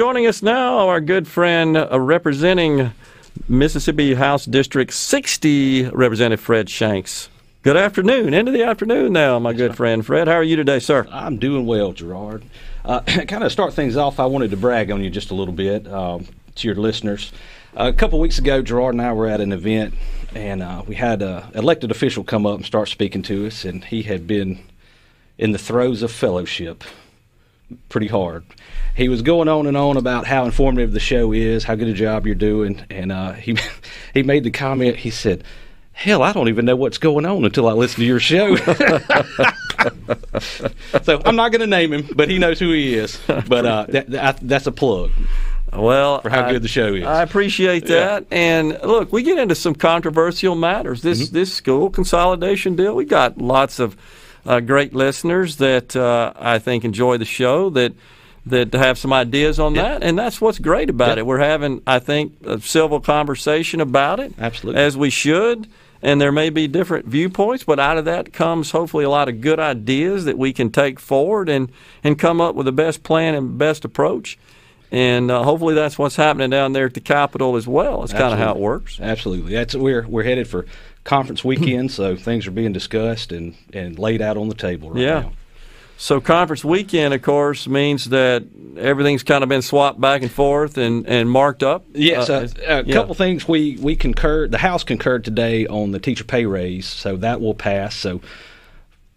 Joining us now, our good friend representing Mississippi House District 60, Representative Fred Shanks. Good afternoon. Into the afternoon now, my good friend Fred. How are you today, sir? I'm doing well, Gerard. Kind of start things off, I wanted to brag on you just a little bit to your listeners. A couple weeks ago, Gerard and I were at an event, and we had an elected official come up and start speaking to us, and he had been in the throes of fellowship pretty hard. He was going on and on about how informative the show is, how good a job you're doing, and he made the comment, he said, "Hell, I don't even know what's going on until I listen to your show." So I'm not going to name him, but he knows who he is. But that's a plug. Well, for how good the show is. I appreciate that. Yeah. And look, we get into some controversial matters. This school consolidation deal, we got lots of great listeners that I think enjoy the show, that have some ideas on that, and that's what's great about it. We're having, I think, a civil conversation about it. Absolutely. As we should, and there may be different viewpoints, but out of that comes hopefully a lot of good ideas that we can take forward and come up with the best plan and best approach. And hopefully that's what's happening down there at the Capitol as well. It's kind of how it works. Absolutely. We're headed for conference weekend, so things are being discussed and laid out on the table right now. So conference weekend, of course, means that everything's kind of been swapped back and forth and marked up. Yes, a couple things we concurred. The House concurred today on the teacher pay raise, so that will pass. So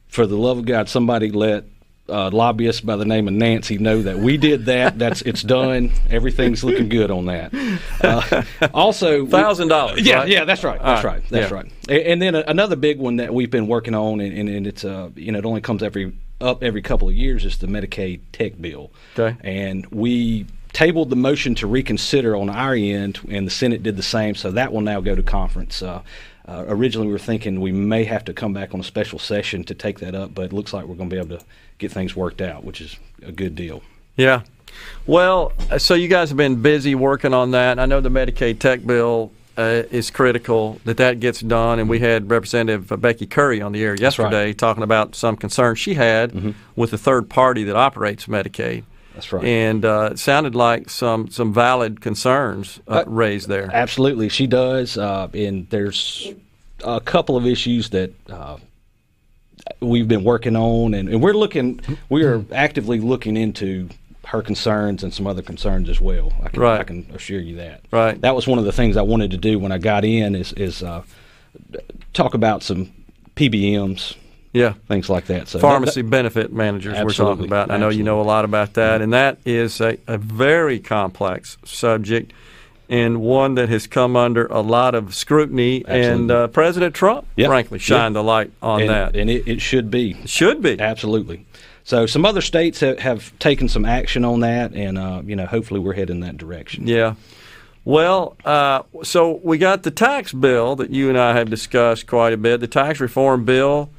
for the love of God, somebody let lobbyist by the name of Nancy know that we did that. It's done. Everything's looking good on that. Also, $1,000. Yeah, that's right. That's right. And then another big one that we've been working on, and it's it only comes every couple of years, is the Medicaid tech bill. Okay. And we tabled the motion to reconsider on our end, and the Senate did the same. So that will now go to conference. Originally, we were thinking we may have to come back on a special session to take that up, but it looks like we're going to be able to get things worked out, which is a good deal. Yeah. Well, so you guys have been busy working on that. I know the Medicaid tech bill is critical that gets done, and we had Representative Becky Curry on the air yesterday talking about some concerns she had with the third party that operates Medicaid. That's right. And it sounded like some valid concerns raised there. Absolutely, she does. And there's a couple of issues that we've been working on, and we are actively looking into her concerns and some other concerns as well. I can assure you that. Right. That was one of the things I wanted to do when I got in is talk about some PBMs. Yeah, things like that. So pharmacy benefit managers we're talking about. I know you know a lot about that, and that is a very complex subject and one that has come under a lot of scrutiny. Absolutely. And President Trump, frankly, shined the light on that. And it should be. It should be. Absolutely. So some other states have taken some action on that, and hopefully we're heading in that direction. Yeah. Well, so we got the tax bill that you and I have discussed quite a bit, the tax reform bill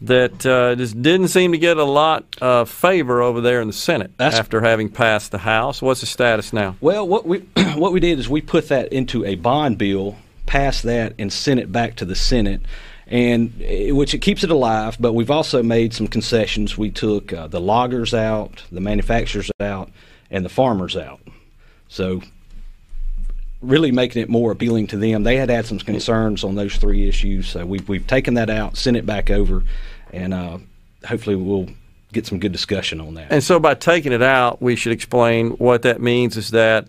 that just didn't seem to get a lot of favor over there in the Senate after having passed the House. What's the status now? Well, what we did is we put that into a bond bill, passed that, and sent it back to the Senate, and which it keeps it alive. But we've also made some concessions. We took the loggers out, the manufacturers out, and the farmers out. So really making it more appealing to them. They had some concerns on those three issues, so we've taken that out, sent it back over, and hopefully we'll get some good discussion on that. And so by taking it out, we should explain what that means is that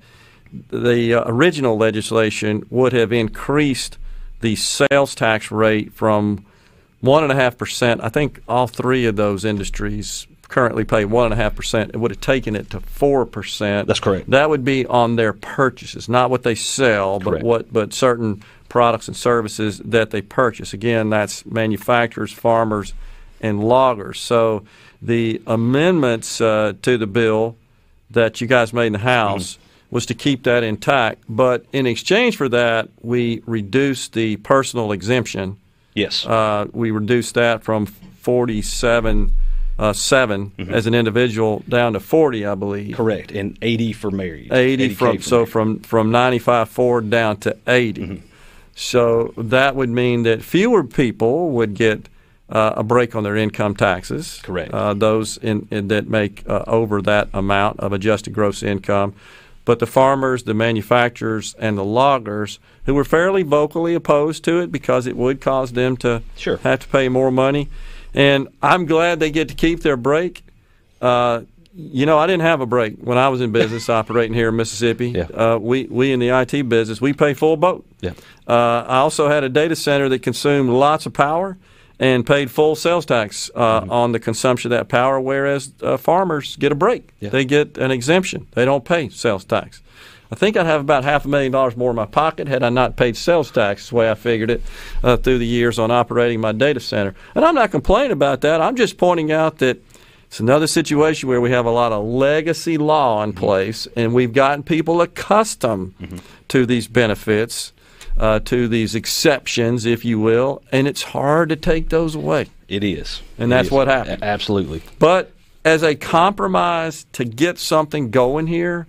the original legislation would have increased the sales tax rate from 1.5%. I think all three of those industries currently pay 1.5%. It would have taken it to 4%. That's correct. That would be on their purchases, not what they sell, but certain products and services that they purchase. Again, that's manufacturers, farmers, and loggers. So the amendments to the bill that you guys made in the House was to keep that intact. But in exchange for that, we reduced the personal exemption. Yes. We reduced that from 47.7 as an individual down to 40, I believe. Correct, and 80 for married. 80 from 95.4 down to 80. So that would mean that fewer people would get a break on their income taxes. Correct. Those that make over that amount of adjusted gross income. But the farmers, the manufacturers, and the loggers, who were fairly vocally opposed to it because it would cause them to have to pay more money. And I'm glad they get to keep their break. I didn't have a break when I was in business operating here in Mississippi. Yeah. We in the IT business, we pay full boat. Yeah. I also had a data center that consumed lots of power and paid full sales tax on the consumption of that power, whereas farmers get a break. Yeah. They get an exemption. They don't pay sales tax. I think I'd have about $500,000 more in my pocket had I not paid sales tax, the way I figured it through the years on operating my data center. And I'm not complaining about that. I'm just pointing out that it's another situation where we have a lot of legacy law in place, and we've gotten people accustomed to these benefits, to these exceptions, if you will, and it's hard to take those away. It is. And that's what happened. Absolutely. But as a compromise to get something going here,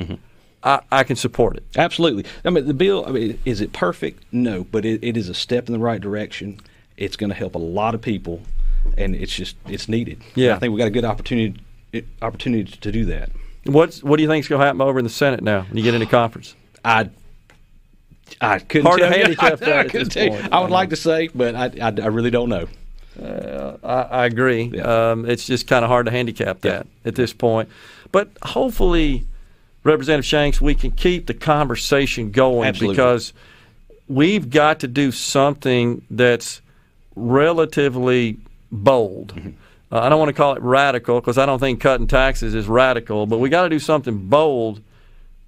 I can support it. Absolutely. I mean, the bill, is it perfect? No, but it is a step in the right direction. It's going to help a lot of people, and it's needed. Yeah. I think we got a good opportunity to do that. What do you think is going to happen over in the Senate now when you get into conference? I couldn't Hard tell to you. handicap that I at couldn't this tell you. point. I would like to say, but I really don't know. I agree. Yeah. It's just kind of hard to handicap that at this point. But hopefully, Representative Shanks, we can keep the conversation going. Absolutely. Because we've got to do something that's relatively bold. I don't want to call it radical because I don't think cutting taxes is radical, but we got to do something bold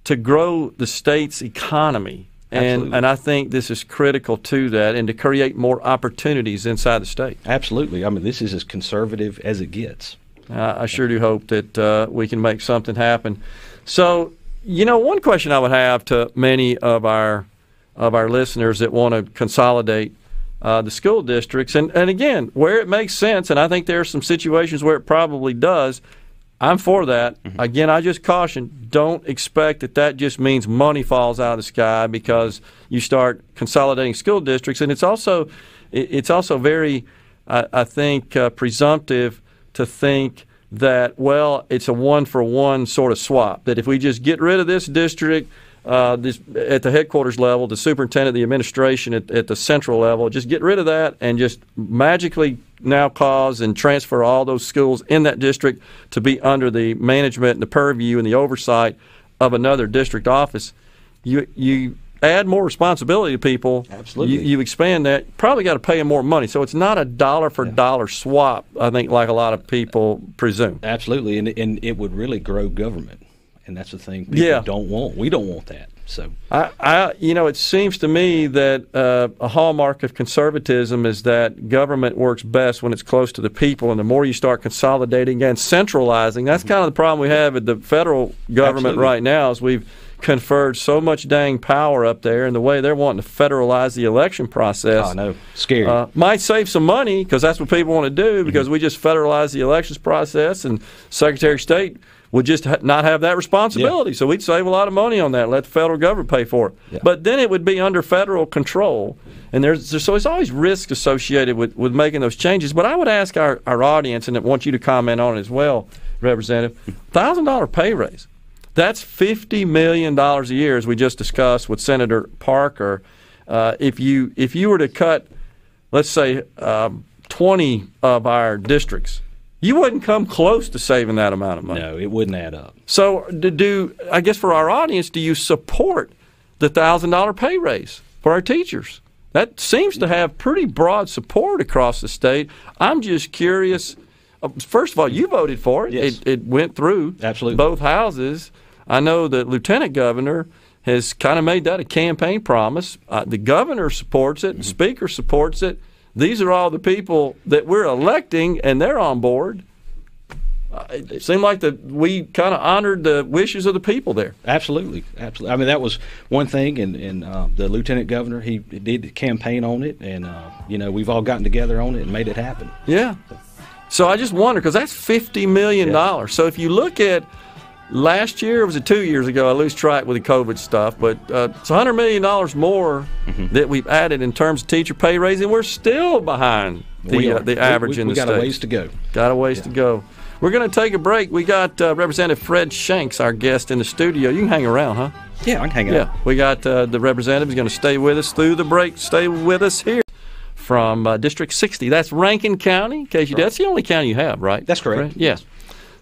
to grow the state's economy. And I think this is critical to that and to create more opportunities inside the state. Absolutely. I mean, this is as conservative as it gets. I sure do hope that we can make something happen. So, one question I would have to many of our listeners that want to consolidate the school districts, and again, where it makes sense, and I think there are some situations where it probably does, I'm for that. Again, I just caution, don't expect that just means money falls out of the sky because you start consolidating school districts. And it's also very, I think, presumptive to think that, well, it's a one-for-one sort of swap, that if we just get rid of this district at the headquarters level, the superintendent, the administration at the central level, just get rid of that and just magically now cause and transfer all those schools in that district to be under the management and the purview and the oversight of another district office. You add more responsibility to people. Absolutely. You expand that. Probably got to pay them more money. So it's not a dollar-for-dollar swap, I think, like a lot of people presume. Absolutely, and it would really grow government. And that's the thing people don't want. We don't want that. So, it seems to me that a hallmark of conservatism is that government works best when it's close to the people, and the more you start consolidating and centralizing, that's kind of the problem we have at the federal government right now. Is we've conferred so much dang power up there, and the way they're wanting to federalize the election process. I know, scary. Might save some money because that's what people want to do. Because we just federalize the elections process, and Secretary of State would just not have that responsibility. So we'd save a lot of money on that, let the federal government pay for it. Yeah. But then it would be under federal control. And so there's always risk associated with making those changes. But I would ask our audience, and I want you to comment on it as well, Representative, $1,000 pay raise. That's $50 million a year, as we just discussed with Senator Parker. If you were to cut, let's say, 20 of our districts, you wouldn't come close to saving that amount of money. No, it wouldn't add up. So I guess for our audience, do you support the $1,000 pay raise for our teachers? That seems to have pretty broad support across the state. I'm just curious. First of all, you voted for it. Yes. It went through Absolutely. both houses. I know the lieutenant governor has kind of made that a campaign promise. The governor supports it. The speaker supports it. These are all the people that we're electing, and they're on board. It seemed like we kind of honored the wishes of the people there. Absolutely. I mean, that was one thing, and the lieutenant governor, he did campaign on it, and we've all gotten together on it and made it happen. Yeah. So I just wonder, because that's $50 million. So if you look at last year, or was it 2 years ago? I lose track with the COVID stuff, but it's $100 million more that we've added in terms of teacher pay raise, and we're still behind the average in the state. We got a ways to go. Got a ways to go. We're going to take a break. We got Representative Fred Shanks, our guest in the studio. You can hang around, huh? Yeah, I can hang out. Yeah, we got the representative is going to stay with us through the break. Stay with us here from District 60. That's Rankin County, in case you did. That's the only county you have, right? That's correct. Fred? Yeah.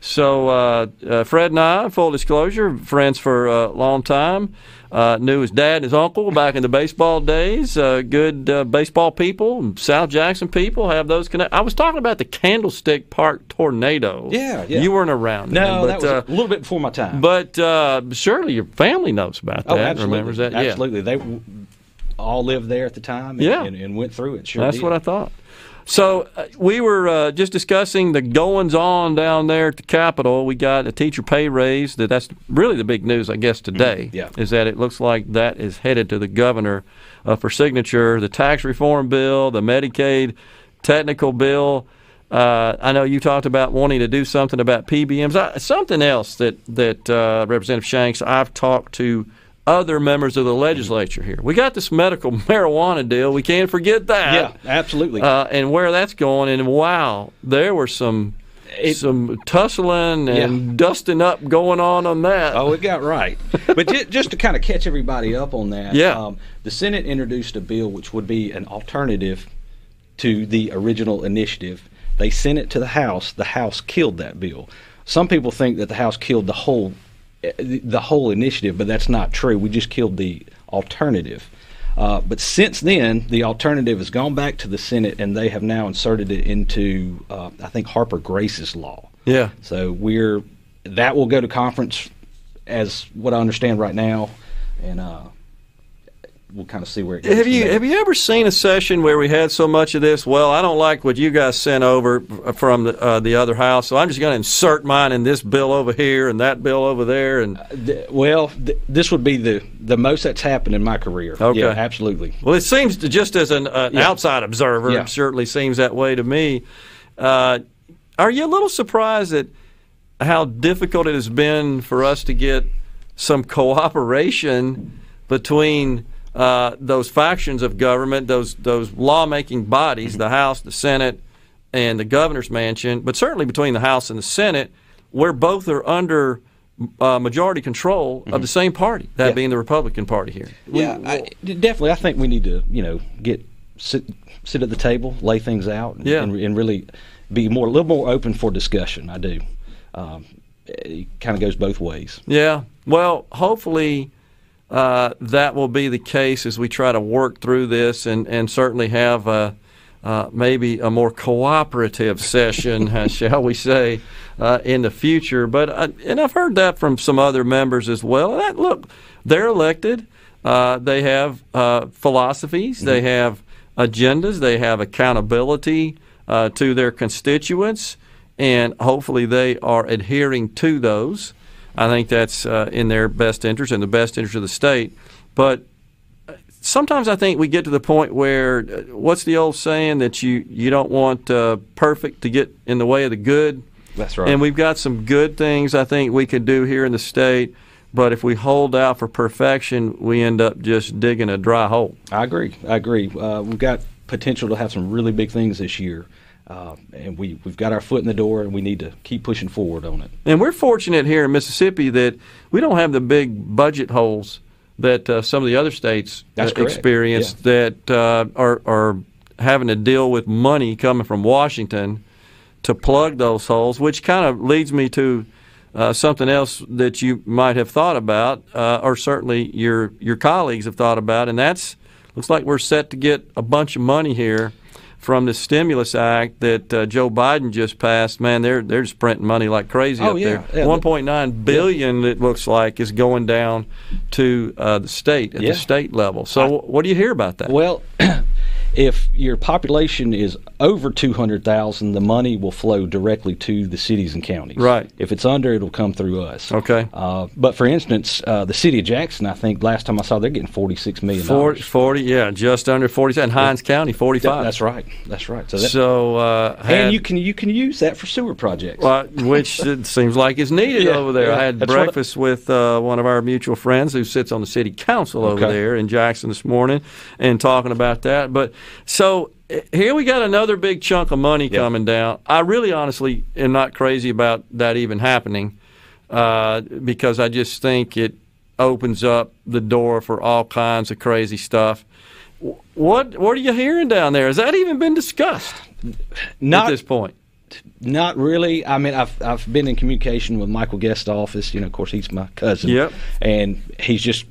So Fred and I, full disclosure, friends for a long time. Knew his dad and his uncle back in the baseball days. Good baseball people, South Jackson people have those connections. I was talking about the Candlestick Park tornado. Yeah. You weren't around. No, then, but, that was a little bit before my time. But surely your family knows about that. Oh, absolutely. Remembers that? Absolutely. They all lived there at the time and went through it. Sure That's did. what I thought. So we were just discussing the goings-on down there at the Capitol. We got a teacher pay raise. That's really the big news, I guess, today, is that it looks like that is headed to the governor for signature. The tax reform bill, the Medicaid technical bill. I know you talked about wanting to do something about PBMs. Something else that Representative Shanks, I've talked to other members of the legislature here. We got this medical marijuana deal. We can't forget that. Yeah, absolutely. And where that's going. And wow, there were some tussling and dusting up going on that. Oh, it got right. But just to kind of catch everybody up on that, the Senate introduced a bill which would be an alternative to the original initiative. They sent it to the House. The House killed that bill. Some people think that the House killed the whole initiative, but that's not true. We just killed the alternative. But since then, the alternative has gone back to the Senate, and they have now inserted it into, I think, Harper Grace's law. Yeah. So that will go to conference, as what I understand right now, and we'll kind of see where it goes. Have you ever seen a session where we had so much of this? Well, I don't like what you guys sent over from the other house, so I'm just going to insert mine in this bill over here and that bill over there. And this would be the most that's happened in my career. Okay. Yeah, absolutely. Well, it seems just as an outside observer, it certainly seems that way to me. Are you a little surprised at how difficult it has been for us to get some cooperation between those factions of government, those lawmaking bodies, the House, the Senate, and the governor's mansion, but certainly between the House and the Senate, where both are under majority control of the same party, that being the Republican Party here? Definitely. I think we need to, sit at the table, lay things out, and really be a little more open for discussion. I do. It kind of goes both ways. Yeah. Well, hopefully that will be the case as we try to work through this and certainly have maybe a more cooperative session, shall we say, in the future. But and I've heard that from some other members as well. Look, they're elected. They have philosophies. They have agendas. They have accountability to their constituents, and hopefully they are adhering to those. I think that's in their best interest and the best interest of the state. But sometimes I think we get to the point where, what's the old saying, that you don't want perfect to get in the way of the good? That's right. And we've got some good things I think we can do here in the state, but if we hold out for perfection, we end up just digging a dry hole. I agree. We've got potential to have some really big things this year. And we've got our foot in the door, and we need to keep pushing forward on it. And we're fortunate here in Mississippi that we don't have the big budget holes that some of the other states experience that are having to deal with money coming from Washington to plug those holes, which kind of leads me to something else that you might have thought about, or certainly your colleagues have thought about, and looks like we're set to get a bunch of money here from the stimulus act that Joe Biden just passed. Man, they're just printing money like crazy up there. Yeah, $1.9 billion, it looks like, is going down to the state, at the state level. So what do you hear about that? Well, if your population is over 200,000, the money will flow directly to the cities and counties. Right. If it's under, it'll come through us. Okay. But for instance, the city of Jackson, I think last time I saw, they're getting $46 million. 40, yeah, just under 40, and Hinds County 45. That's right. That's right. And you can use that for sewer projects. Which it seems like is needed over there. Yeah, I had breakfast with one of our mutual friends who sits on the city council over there in Jackson this morning, and talking about that. But so here we got another big chunk of money coming down. I really honestly am not crazy about that even happening, because I just think it opens up the door for all kinds of crazy stuff. What are you hearing down there? Has that even been discussed at this point? Not really. I mean, I've been in communication with Michael Guest's office. Of course, he's my cousin. Yep. And he's just,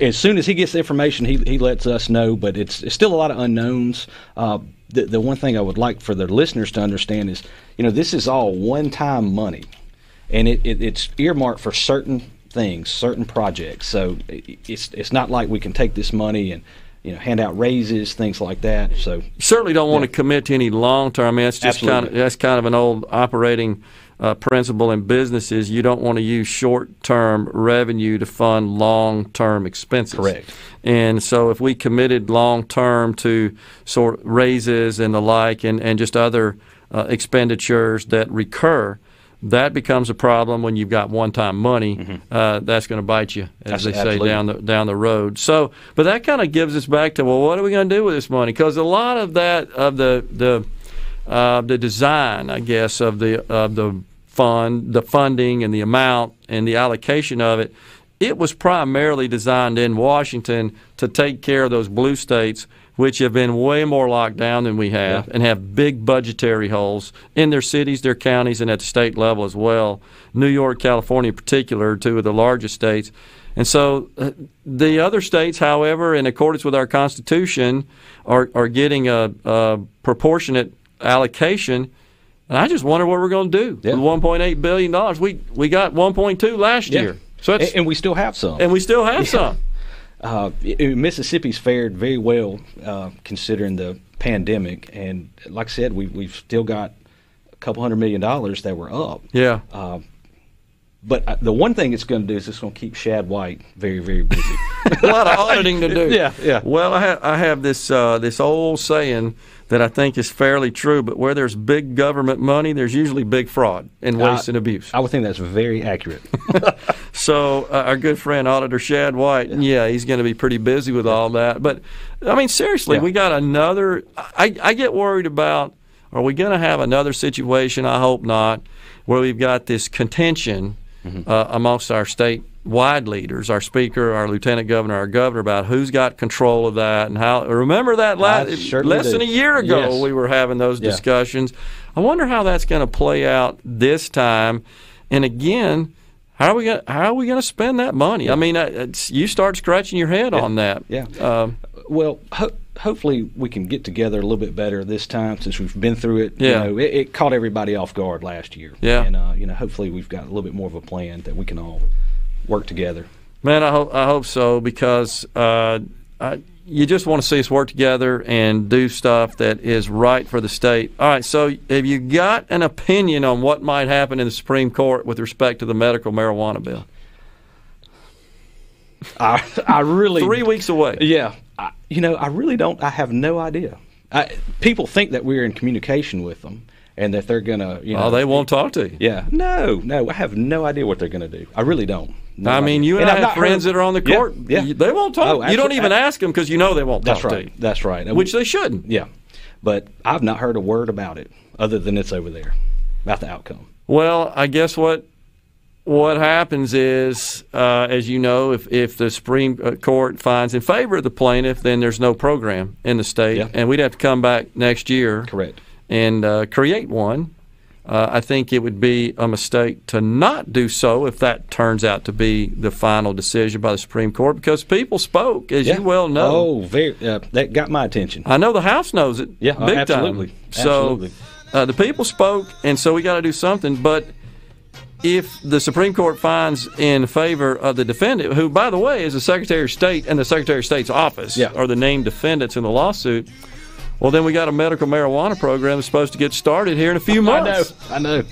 as soon as he gets the information, he lets us know. But it's still a lot of unknowns. The one thing I would like for the listeners to understand is, this is all one-time money, and it's earmarked for certain things, certain projects. So it's not like we can take this money and hand out raises, things like that. So certainly don't want to commit to any long term. I mean, that's just kind of an old operating principle in businesses. You don't want to use short term revenue to fund long term expenses. Correct. And so if we committed long term to sort of raises and the like, and just other expenditures that recur, that becomes a problem when you've got one-time money. Mm-hmm. That's going to bite you, as they say, down the road. So, but that kind of gives us back to, well, what are we going to do with this money? Because a lot of that, of the design, I guess, of the funding and the amount and the allocation of it, it was primarily designed in Washington to take care of those blue states, which have been way more locked down than we have, and have big budgetary holes in their cities, their counties, and at the state level as well. New York, California in particular, two of the largest states. And so the other states, however, in accordance with our Constitution, are getting a proportionate allocation. And I just wonder what we're going to do with $1.8 billion. We got $1.2 last year. So and we still have some. Some. Mississippi's fared very well considering the pandemic, and like I said, we've still got a couple $100 million that were up. Yeah. But the one thing it's going to do is it's going to keep Shad White very, very busy. A lot of auditing to do. Yeah. Well, I have this old saying that I think is fairly true, but where there's big government money, there's usually big fraud and waste and abuse. I would think that's very accurate. So our good friend Auditor Shad White, he's going to be pretty busy with all that. But, I mean, seriously, we got another – I get worried about, are we going to have another situation, I hope not, where we've got this contention amongst our statewide leaders, our speaker, our lieutenant governor, our governor, about who's got control of that and how. Remember that less than a year ago we were having those discussions. I wonder how that's going to play out this time. And again, how are we going to spend that money? I mean, you start scratching your head on that. Yeah. Well, hopefully we can get together a little bit better this time since we've been through it. Yeah. It caught everybody off guard last year. Yeah. And hopefully we've got a little bit more of a plan that we can all work together. Man, I hope so, because you just want to see us work together and do stuff that is right for the state. All right, so have you got an opinion on what might happen in the Supreme Court with respect to the medical marijuana bill? I really 3 weeks away. Yeah. I really don't. I have no idea. People think that we're in communication with them and that they're going to, Oh, they won't talk to you. Yeah. No. I have no idea what they're going to do. I really don't. I mean, you and I have friends that are on the court. Yeah. They won't talk. Oh, you don't even ask them because you know they won't talk to you. That's right. Which they shouldn't. Yeah. But I've not heard a word about it other than it's over there, about the outcome. Well, I guess what happens is, as you know, if the Supreme Court finds in favor of the plaintiff, then there's no program in the state, and we'd have to come back next year, correct, and create one. I think it would be a mistake to not do so if that turns out to be the final decision by the Supreme Court, because people spoke, as you well know. Oh, that got my attention. I know the House knows it. Yeah, big absolutely. time. So the people spoke, and so we got to do something, but if the Supreme Court finds in favor of the defendant, who, by the way, is the Secretary of State and the Secretary of State's office are the named defendants in the lawsuit, well, then we got a medical marijuana program that's supposed to get started here in a few months. I know.